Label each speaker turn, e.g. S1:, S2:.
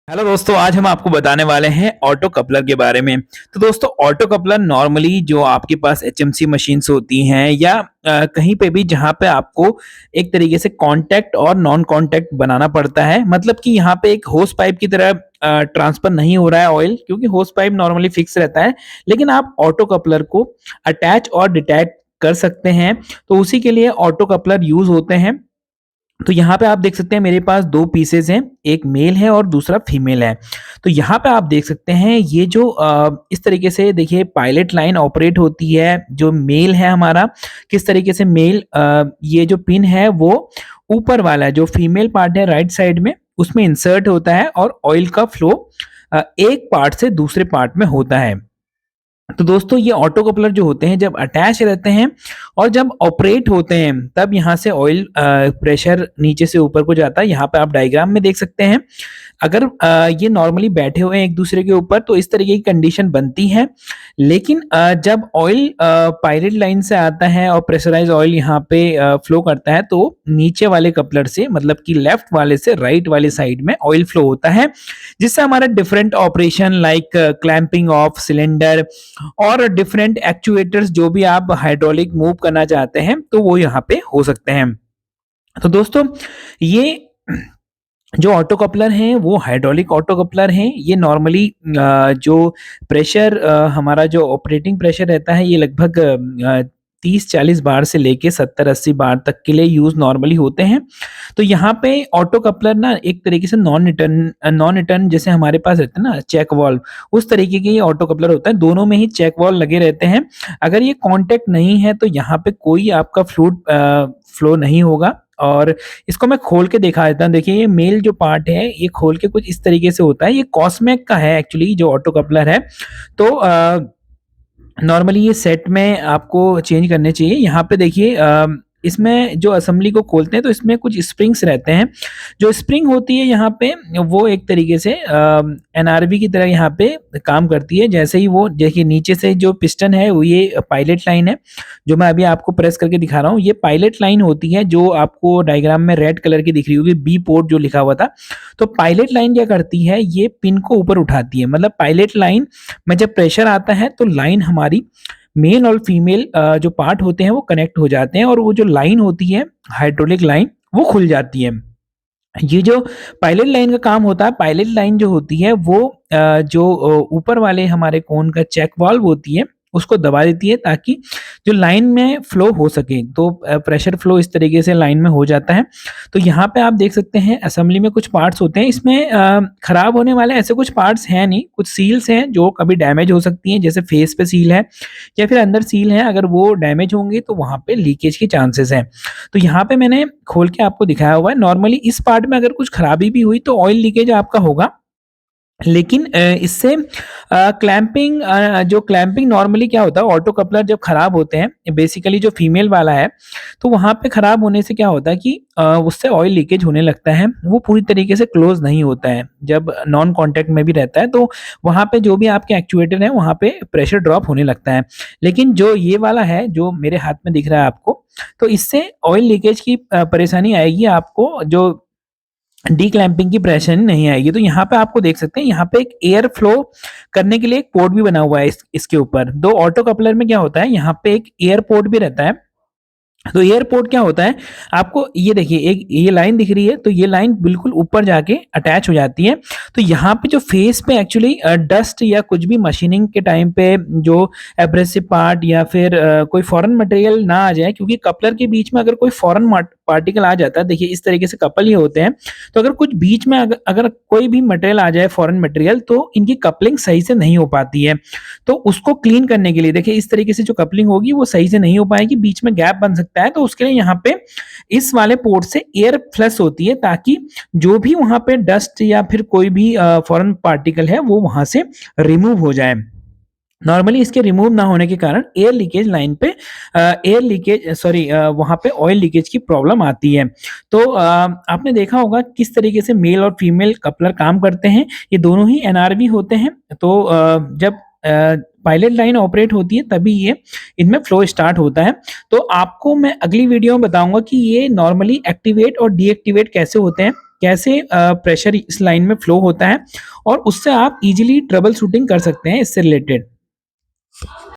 S1: Hello दोस्तों, आज हम आपको बताने वाले हैं ऑटो कपलर के बारे में। तो दोस्तों, ऑटो कपलर नॉर्मली जो आपके पास एचएमसी मशीन्स होती हैं या कहीं पे भी जहाँ पे आपको एक तरीके से कांटेक्ट और नॉन कांटेक्ट बनाना पड़ता है। मतलब कि यहाँ पे एक होस पाइप की तरह ट्रांसफर नहीं हो रहा है ऑयल, क्योंकि होस पाइप नॉर्मली फिक्स रहता है, लेकिन आप ऑटो कपलर को अटैच और डिटैच कर सकते हैं। तो उसी के लिए ऑटो कपलर यूज होते हैं। तो यहाँ पे आप देख सकते हैं मेरे पास 2 पीसेज़ हैं, एक मेल है और दूसरा फीमेल है। तो यहाँ पे आप देख सकते हैं ये जो इस तरीके से देखिए पायलट लाइन ऑपरेट होती है, जो मेल है हमारा, किस तरीके से मेल ये जो पिन है वो ऊपर वाला है, जो फीमेल पार्ट है राइट साइड में, उसमें इंसर्ट होता है और ऑयल का फ्लो एक पार्ट से दूसरे पार्ट में होता है। तो दोस्तों, ये ऑटो कपलर जो होते हैं जब अटैच रहते हैं और जब ऑपरेट होते हैं तब यहाँ से ऑयल प्रेशर नीचे से ऊपर को जाता है। यहाँ पे आप डायग्राम में देख सकते हैं। अगर ये नॉर्मली बैठे हुए हैं एक दूसरे के ऊपर तो इस तरीके की कंडीशन बनती है, लेकिन जब ऑयल पायलट लाइन से आता है और प्रेशराइज ऑयल यहाँ पे फ्लो करता है तो नीचे वाले कपलर से, मतलब कि लेफ्ट वाले से राइट वाले साइड में ऑयल फ्लो होता है, जिससे हमारा different operation like clamping of cylinder और डिफरेंट एक्चुएटर्स जो भी आप हाइड्रोलिक मूव करना चाहते हैं तो वो यहाँ पे हो सकते हैं। तो दोस्तों, ये जो ऑटो कपलर हैं वो हाइड्रोलिक ऑटो कपलर हैं। ये नॉर्मली जो प्रेशर हमारा जो ऑपरेटिंग प्रेशर रहता है ये लगभग 30-40 बार से लेके 70-80 बार तक के लिए यूज़ नॉर्मली होते हैं। तो यहाँ पे ऑटो कपलर ना एक तरीके से नॉन रिटर्न जैसे हमारे पास रहते हैं ना चेक वाल्व, उस तरीके के ये ऑटो कपलर होता है। दोनों में ही चेक वाल्व लगे रहते हैं। अगर ये कांटेक्ट नहीं है तो यहाँ पे कोई आपका फ्लूइड फ्लो नहीं होगा। और इसको मैं खोल के दिखा देता हूँ। देखिए, ये मेल जो पार्ट है ये खोल के कुछ इस तरीके से होता है। ये कॉस्मेक का है एक्चुअली जो ऑटो कपलर है। तो नॉर्मली ये सेट में आपको चेंज करने चाहिए। यहाँ पे देखिए इसमें जो असेंबली को खोलते हैं तो इसमें कुछ स्प्रिंग्स रहते हैं। जो स्प्रिंग होती है यहाँ पे वो एक तरीके से एनआरबी की तरह यहाँ पे काम करती है। जैसे ही वो देखिए नीचे से जो पिस्टन है वो ये पायलट लाइन है, जो मैं अभी आपको प्रेस करके दिखा रहा हूँ। ये पायलट लाइन होती है जो आपको डायग्राम में रेड कलर की दिख रही होगी, बी पोर्ट जो लिखा हुआ था। तो पायलट लाइन क्या करती है, ये पिन को ऊपर उठाती है। मतलब पायलट लाइन में जब प्रेशर आता है तो लाइन हमारी मेल और फीमेल जो पार्ट होते हैं वो कनेक्ट हो जाते हैं और वो जो लाइन होती है हाइड्रोलिक लाइन वो खुल जाती है। ये जो पायलट लाइन का काम होता है, पायलट लाइन जो होती है वो जो ऊपर वाले हमारे कोन का चेक वाल्व होती है उसको दबा देती है ताकि जो लाइन में फ्लो हो सके। तो प्रेशर फ्लो इस तरीके से लाइन में हो जाता है। तो यहाँ पे आप देख सकते हैं असेंबली में कुछ पार्ट्स होते हैं। इसमें खराब होने वाले ऐसे कुछ पार्ट्स हैं नहीं, कुछ सील्स हैं जो कभी डैमेज हो सकती हैं, जैसे फेस पे सील है या फिर अंदर सील है। अगर वो डैमेज होंगे तो वहाँ पे लीकेज के चांसेस हैं। तो यहाँ पे मैंने खोल के आपको दिखाया हुआ है। नॉर्मली इस पार्ट में अगर कुछ खराबी भी हुई तो ऑयल लीकेज आपका होगा, लेकिन इससे क्लैंपिंग जो क्लैंपिंग नॉर्मली क्या होता है, ऑटो कपलर जब खराब होते हैं, बेसिकली जो फीमेल वाला है, तो वहाँ पे खराब होने से क्या होता है कि उससे ऑयल लीकेज होने लगता है। वो पूरी तरीके से क्लोज नहीं होता है जब नॉन कांटेक्ट में भी रहता है। तो वहाँ पे जो भी आपके एक्चुएटर है वहाँ पे प्रेशर ड्रॉप होने लगता है। लेकिन जो ये वाला है जो मेरे हाथ में दिख रहा है आपको, तो इससे ऑयल लीकेज की परेशानी आएगी आपको, जो डी क्लैंपिंग की परेशानी नहीं आएगी। तो यहाँ पे आपको देख सकते हैं, यहाँ पे एक एयर फ्लो करने के लिए एक पोर्ट भी बना हुआ है इसके ऊपर। दो ऑटो कपलर में क्या होता है, यहाँ पे एक एयर पोर्ट भी रहता है। तो एयरपोर्ट क्या होता है, आपको ये देखिए एक ये लाइन दिख रही है, तो ये लाइन बिल्कुल ऊपर जाके अटैच हो जाती है। तो यहाँ पे जो फेस पे एक्चुअली डस्ट या कुछ भी मशीनिंग के टाइम पे जो एब्रेसिव पार्ट या फिर कोई फॉरेन मटेरियल ना आ जाए, क्योंकि कपलर के बीच में अगर कोई फॉरेन पार्टिकल आ जाता है, देखिए इस तरीके से कपल ही होते हैं। तो अगर कुछ बीच में अगर कोई भी मटेरियल आ जाए फॉरेन मटेरियल, तो इनकी कपलिंग सही से नहीं हो पाती है। तो उसको क्लीन करने के लिए देखिए इस तरीके से जो कपलिंग होगी वो सही से नहीं हो पाएगी, बीच में गैप बन सकता है। तो उसके लिए यहाँ पे इस वाले पोर्ट से एयर फ्लश होती है, ताकि जो भी वहां पे डस्ट या फिर कोई भी फॉरेन पार्टिकल है वो वहां से रिमूव हो जाए। नॉर्मली इसके रिमूव ना होने के कारण एयर लीकेज लाइन पे एयर लीकेज सॉरी वहाँ पे ऑयल लीकेज की प्रॉब्लम आती है। तो आपने देखा होगा किस तरीके से मेल और फीमेल कपलर काम करते हैं। ये दोनों ही एनआरवी होते हैं। तो जब पायलट लाइन ऑपरेट होती है तभी ये इनमें फ्लो स्टार्ट होता है। तो आपको मैं अगली वीडियो में बताऊंगा कि ये नॉर्मली एक्टिवेट और डीएक्टिवेट कैसे होते हैं। कैसे प्रेशर इस लाइन में फ्लो होता है और उससे आप इजीली ट्रबल शूटिंग कर सकते हैं इससे रिलेटेड।